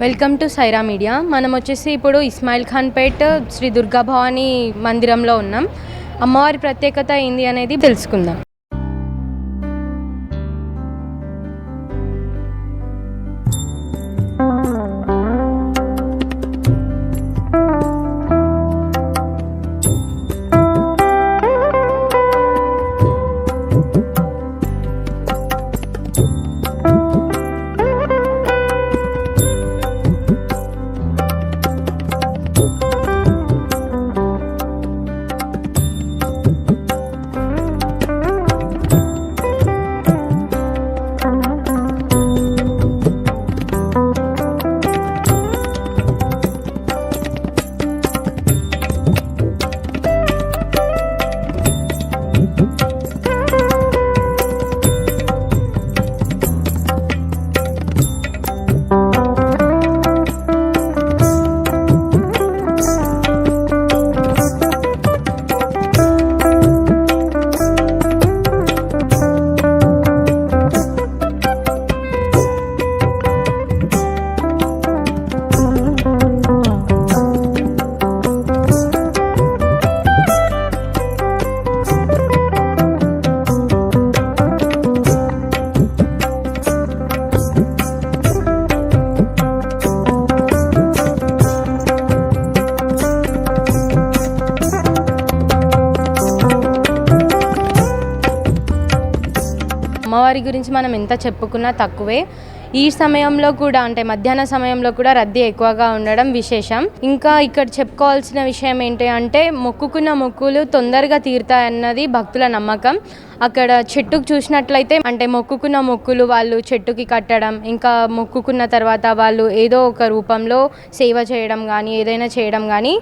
Welcome to Sye Raa media. మనం వచ్చేసి ఇప్పుడు ఇస్మాయిల్ ఖాన్ పేట్ శ్రీ దుర్గా భవానీ మందిరంలో ఉన్నాం. అమ్మవారి ప్రత్యేకత ఏంది అనేది తెలుసుకుందాం. అమ్మవారి గురించి మనం ఎంత చెప్పుకున్నా తక్కువే. ఈ సమయంలో కూడా అంటే మధ్యాహ్న సమయంలో కూడా రద్దీ ఎక్కువగా ఉండడం విశేషం. ఇంకా ఇక్కడ చెప్పుకోవాల్సిన విషయం ఏంటి అంటే మొక్కుకున్న మొక్కులు తొందరగా తీరుతాయన్నది భక్తుల నమ్మకం. అక్కడ చెట్టుకు చూసినట్లయితే అంటే మొక్కుకున్న మొక్కులు వాళ్ళు చెట్టుకి కట్టడం, ఇంకా మొక్కుకున్న తర్వాత వాళ్ళు ఏదో ఒక రూపంలో సేవ చేయడం కానీ ఏదైనా చేయడం కానీ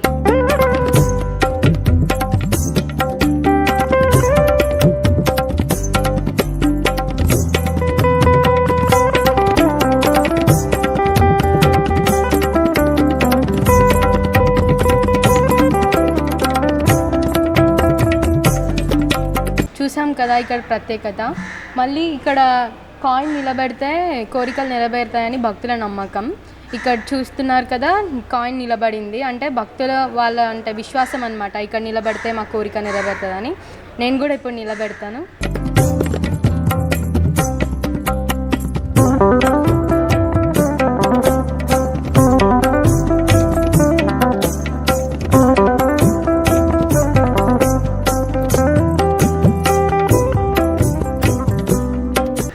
చూసాం కదా ఇక్కడ ప్రత్యేకత. మళ్ళీ ఇక్కడ కాయిన్ నిలబెడితే కోరికలు నెరవేరుతాయని భక్తుల నమ్మకం. ఇక్కడ చూస్తున్నారు కదా, కాయిన్ నిలబడింది అంటే భక్తుల వాళ్ళ అంటే విశ్వాసం అన్నమాట. ఇక్కడ నిలబెడితే మా కోరిక నెరవేరుతుందని. నేను కూడా ఇప్పుడు నిలబెడతాను.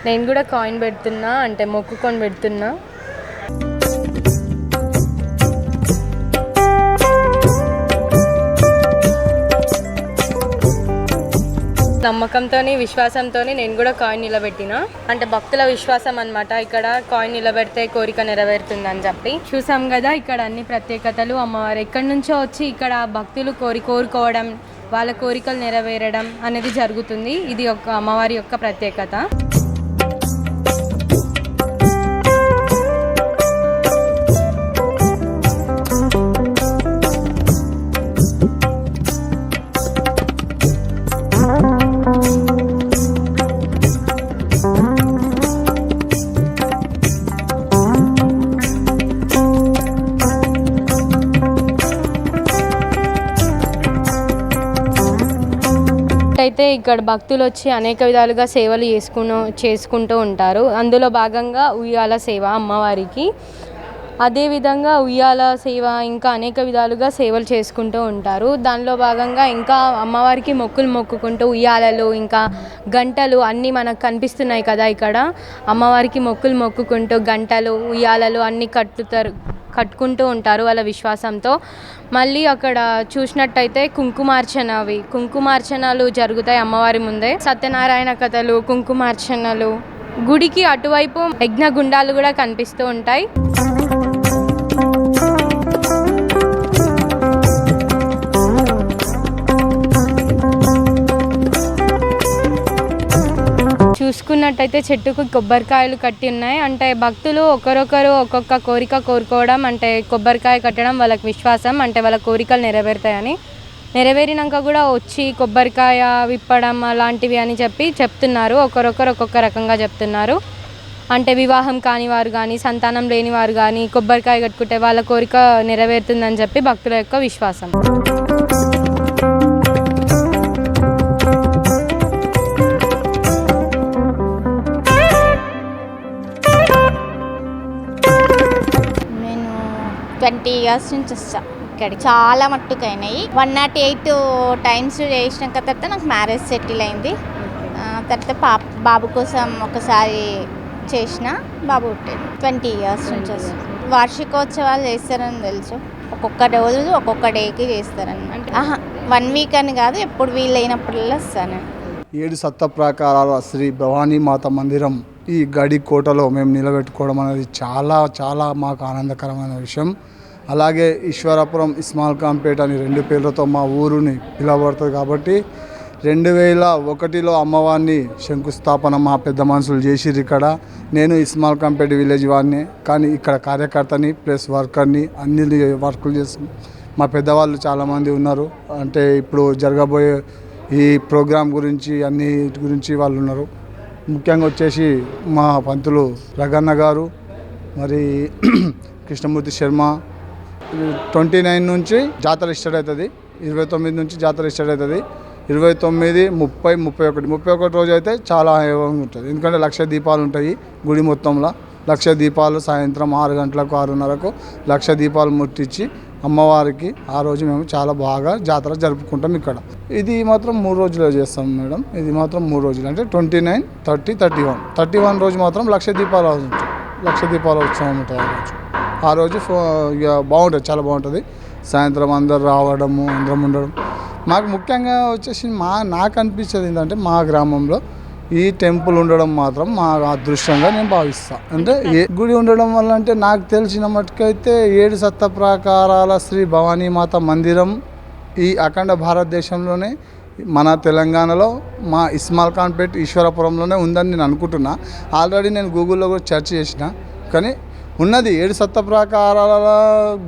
నేను కూడా కాయిన్ పెడుతున్నా అంటే మొక్కుకొని పెడుతున్నా. నమ్మకంతో విశ్వాసంతో నేను కూడా కాయిన్ నిలబెట్టిన అంటే భక్తుల విశ్వాసం అన్నమాట. ఇక్కడ కాయిన్ నిలబెడితే కోరిక నెరవేరుతుందని చెప్పి చూసాం కదా. ఇక్కడ అన్ని ప్రత్యేకతలు అమ్మవారు ఎక్కడి నుంచో వచ్చి ఇక్కడ భక్తులు కోరుకోవడం, వాళ్ళ కోరికలు నెరవేరడం అనేది జరుగుతుంది. ఇది ఒక అమ్మవారి యొక్క ప్రత్యేకత. అయితే ఇక్కడ భక్తులు వచ్చి అనేక విధాలుగా సేవలు చేసుకుంటూ ఉంటారు. అందులో భాగంగా ఉయ్యాల సేవ అమ్మవారికి. అదేవిధంగా ఉయ్యాల సేవ ఇంకా అనేక విధాలుగా సేవలు చేసుకుంటూ ఉంటారు. దానిలో భాగంగా ఇంకా అమ్మవారికి మొక్కుకుంటూ ఉయ్యాలలు ఇంకా గంటలు అన్నీ మనకు కనిపిస్తున్నాయి కదా. ఇక్కడ అమ్మవారికి మొక్కుకుంటూ గంటలు ఉయ్యాలలు అన్నీ కట్టుకుంటూ ఉంటారు వాళ్ళ విశ్వాసంతో. మళ్ళీ అక్కడ చూసినట్టయితే కుంకుమార్చనలు జరుగుతాయి అమ్మవారి ముందే. సత్యనారాయణ కథలు, కుంకుమార్చనలు. గుడికి అటువైపు యజ్ఞగుండాలు కూడా కనిపిస్తూ ఉంటాయి. చూసుకున్నట్టయితే చెట్టుకు కొబ్బరికాయలు కట్టి ఉన్నాయి. అంటే భక్తులు ఒకరొకరు ఒక్కొక్క కోరిక కోరుకోవడం అంటే కొబ్బరికాయ కట్టడం వాళ్ళకి విశ్వాసం. అంటే వాళ్ళ కోరికలు నెరవేరుతాయని. నెరవేరినాక కూడా వచ్చి కొబ్బరికాయ విప్పడం అలాంటివి అని చెప్తున్నారు. ఒకరొకరు ఒక్కొక్క రకంగా చెప్తున్నారు. అంటే వివాహం కాని వారు కానీ సంతానం లేని వారు కానీ కొబ్బరికాయ కట్టుకుంటే వాళ్ళ కోరిక నెరవేరుతుందని చెప్పి భక్తుల యొక్క విశ్వాసం. నేను 20 ఇయర్స్ నుంచి వస్తాను ఇక్కడికి. చాలా మట్టుకైనాయి. 108 టైమ్స్ చేసిన తర్వాత నాకు మ్యారేజ్ సెటిల్ అయింది. తర్వాత బాబు కోసం ఒకసారి చేసిన, బాబు పుట్టాడు. 20 ఇయర్స్ నుంచి వస్తాను. వార్షికోత్సవాలు చేస్తారని తెలుసు. ఒక్కొక్క రోజు ఒక్కొక్క డేకి చేస్తారని. 1 వీక్ అని కాదు, ఎప్పుడు వీలైనప్పుడల్లా వస్తాను. 7 సప్త ప్రాకారాల శ్రీ భవానీ మాత మందిరం ఈ గడి కోటలో మేము నిలబెట్టుకోవడం అనేది చాలా చాలా మాకు ఆనందకరమైన విషయం. అలాగే ఈశ్వరపురం ఇస్మాల్ ఖాన్పేట అని 2 పేర్లతో మా ఊరుని పిలువబడుతుంది. కాబట్టి 2001లో అమ్మవారిని శంకుస్థాపన మా పెద్ద మనుషులు చేసిర్రు ఇక్కడ. నేను ఇస్మాల్ ఖాన్పేట విలేజ్ వాడిని, కానీ ఇక్కడ కార్యకర్తని ప్లస్ వర్కర్ని అన్ని వర్కులు చేసి మా పెద్దవాళ్ళు చాలామంది ఉన్నారు. అంటే ఇప్పుడు జరగబోయే ఈ ప్రోగ్రాం గురించి అన్నిటి గురించి వాళ్ళు ఉన్నారు. ముఖ్యంగా వచ్చేసి మా పంతులు రగన్న గారు, మరి కృష్ణమూర్తి శర్మ. 29 నుంచి జాతర స్టార్ట్ అవుతుంది, 29 నుంచి జాతర స్టార్ట్ అవుతుంది. 29, 30, 31 రోజు అయితే చాలా హైవంగా ఉంటుంది. ఎందుకంటే 1,00,000 దీపాలు ఉంటాయి గుడి మొత్తంలో. 1,00,000 దీపాలు సాయంత్రం 6 గంటలకు 6:30కు 1,00,000 దీపాలు ముట్టించి అమ్మవారికి ఆ రోజు మేము చాలా బాగా జాతర జరుపుకుంటాం ఇక్కడ. ఇది మాత్రం 3 రోజులు చేస్తాం మేడం. ఇది మాత్రం 3 రోజులు అంటే 29, 30, 31 రోజు మాత్రం 1,00,000 దీపాలు ఉంటాయి. 1,00,000 దీపాలు ఉత్సవం ఉంటుంది ఆ రోజు. ఇక బాగుంటుంది, చాలా బాగుంటుంది. సాయంత్రం అందరు రావడము, అందరం ఉండడం. మాకు ముఖ్యంగా వచ్చేసి నాకు అనిపించేది ఏంటంటే మా గ్రామంలో ఈ టెంపుల్ ఉండడం మాత్రం మా అదృష్టంగా నేను భావిస్తాను. అంటే గుడి ఉండడం వల్ల అంటే నాకు తెలిసిన మటుకైతే 7 సప్త ప్రాకారాల శ్రీ భవానీ మాత మందిరం ఈ అఖండ భారతదేశంలోనే మన తెలంగాణలో మా ఇస్మాల్ ఖాన్పేట్ ఈశ్వరపురంలోనే ఉందని నేను అనుకుంటున్నా. ఆల్రెడీ నేను గూగుల్లో కూడా సెర్చ్ చేసిన, కానీ ఉన్నది 7 సప్త ప్రాకారాల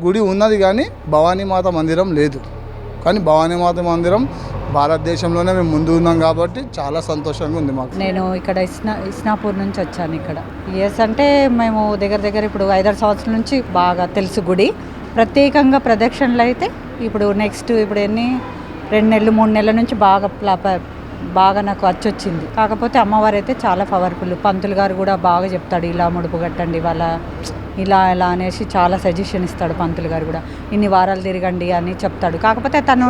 గుడి ఉన్నది, కానీ భవానీ మాత మందిరం లేదు. కానీ భవానీ మాత మందిరం భారతదేశంలోనే మేము ముందు ఉన్నాం కాబట్టి చాలా సంతోషంగా ఉంది మాకు. నేను ఇక్కడ ఇస్నాపూర్ నుంచి వచ్చాను. ఇక్కడ అంటే మేము దగ్గర ఇప్పుడు 5-6 సంవత్సరాల నుంచి బాగా తెలుసు గుడి. ప్రత్యేకంగా ప్రదక్షిణలు అయితే ఇప్పుడు ఇప్పుడు 2 నెలలు 3 నెలల నుంచి బాగా నాకు వచ్చింది. కాకపోతే అమ్మవారు అయితే చాలా పవర్ఫుల్. పంతులు గారు కూడా బాగా చెప్తాడు, ఇలా ముడుపు కట్టండి వాళ్ళ ఇలా అనేసి చాలా సజెషన్ ఇస్తాడు. పంతులు గారు కూడా ఇన్ని వారాలు తిరగండి అని చెప్తాడు. కాకపోతే తను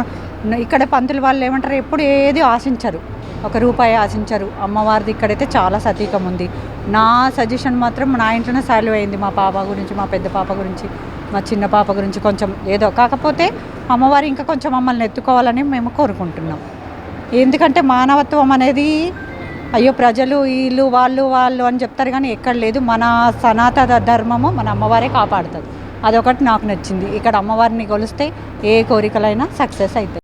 ఇక్కడ పంతులు వాళ్ళు ఏమంటారు, ఎప్పుడు ఏది ఆశించరు, 1 రూపాయి ఆశించరు. అమ్మవారిది ఇక్కడైతే చాలా సతీకం ఉంది. నా సజెషన్ మాత్రం నా ఇంట్లోనే సాల్వ్ అయింది. మా పాప గురించి, మా పెద్ద పాప గురించి, మా చిన్న పాప గురించి కొంచెం ఏదో. కాకపోతే అమ్మవారు ఇంకా కొంచెం మమ్మల్ని ఎత్తుకోవాలని మేము కోరుకుంటున్నాం. ఎందుకంటే మానవత్వం అనేది అయ్యో ప్రజలు వీళ్ళు వాళ్ళు అని చెప్తారు, కానీ ఎక్కడ లేదు. మన సనాతన ధర్మము మన అమ్మవారే కాపాడుతుంది. అదొకటి నాకు నచ్చింది. ఇక్కడ అమ్మవారిని కొలిస్తే ఏ కోరికలైనా సక్సెస్ అవుతాయి.